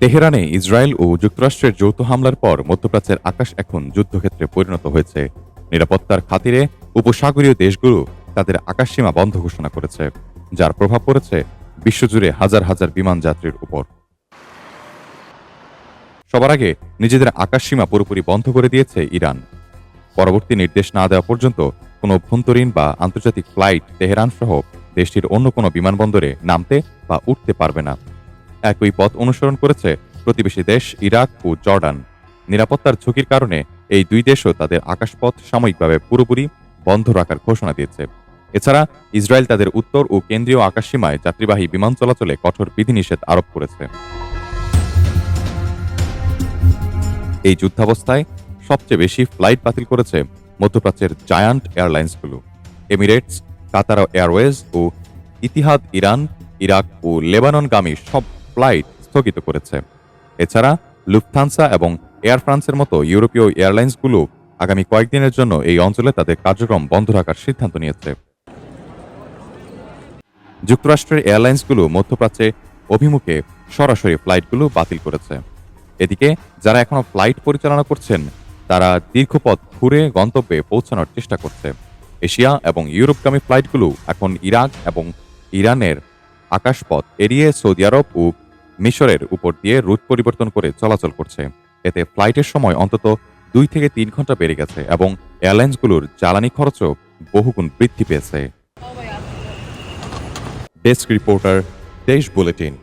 তেহরানে Israel ও যুক্তরাষ্ট্রের যৌথ হামলার পর মধ্যপ্রাচ্যের আকাশ এখন যুদ্ধক্ষেত্রে পরিণত হয়েছে। নিরাপত্তার খাতিরে উপসাগরীয় দেশগুলো তাদের আকাশসীমা বন্ধ ঘোষণা করেছে, যার প্রভাব পড়েছে বিশ্বজুড়ে হাজার হাজার বিমান যাত্রীর উপর। সবার আগে নিজেদের আকাশসীমা পুরোপুরি বন্ধ করে দিয়েছে ইরান। পরবর্তী নির্দেশ না দেওয়া পর্যন্ত কোনো অভ্যন্তরীণ বা আন্তর্জাতিক ফ্লাইট তেহরান সহ দেশটির অন্য কোনো বিমানবন্দরে নামতে বা উঠতে পারবে না। একই পথ অনুসরণ করেছে প্রতিবেশী দেশ ইরাক ও জর্ডান। নিরাপত্তার ঝুঁকির কারণে এই দুই দেশও তাদের আকাশপথ সাময়িকভাবে পুরোপুরি বন্ধ রাখার ঘোষণা দিয়েছে। এছাড়া ইসরায়েল তাদের উত্তর ও কেন্দ্রীয় আকাশসীমায় যাত্রীবাহী বিমান চলাচলে কঠোর বিধিনিষেধ আরোপ করেছে। এই যুদ্ধাবস্থায় সবচেয়ে বেশি ফ্লাইট বাতিল করেছে মধ্যপ্রাচ্যের জায়ান্ট এয়ারলাইন্সগুলো। এমিরেটস, কাতার এয়ারওয়েজ ও ইতিহাদ ইরান, ইরাক ও লেবাননগামী সব ফ্লাইট স্থগিত করেছে। এছাড়া লুফথানসা এবং এয়ার ফ্রান্সের মতো ইউরোপীয় এয়ারলাইন্সগুলো আগামী কয়েকদিনের জন্য এই অঞ্চলে তাদের কার্যক্রম বন্ধ রাখার সিদ্ধান্ত নিয়েছে। যুক্তরাষ্ট্রের এয়ারলাইন্সগুলো মধ্যপ্রাচ্যে অভিমুখে সরাসরি ফ্লাইটগুলো বাতিল করেছে। এদিকে যারা এখনো ফ্লাইট পরিচালনা করছেন তারা দীর্ঘপথ ঘুরে গন্তব্যে পৌঁছানোর চেষ্টা করছে। এশিয়া এবং ইউরোপগামী ফ্লাইটগুলো এখন ইরাক এবং ইরানের আকাশপথ এড়িয়ে সৌদি আরব ও মিশরের উপর দিয়ে রুট পরিবর্তন করে চলাচল করছে। এতে ফ্লাইটের সময় অন্তত 2 থেকে 3 ঘন্টা বেড়ে গেছে এবং এয়ারলাইন্সগুলোর জ্বালানি খরচও বহুগুণ বৃদ্ধি পেয়েছে। ডেস্ক রিপোর্টার, দেশ বুলেটিন।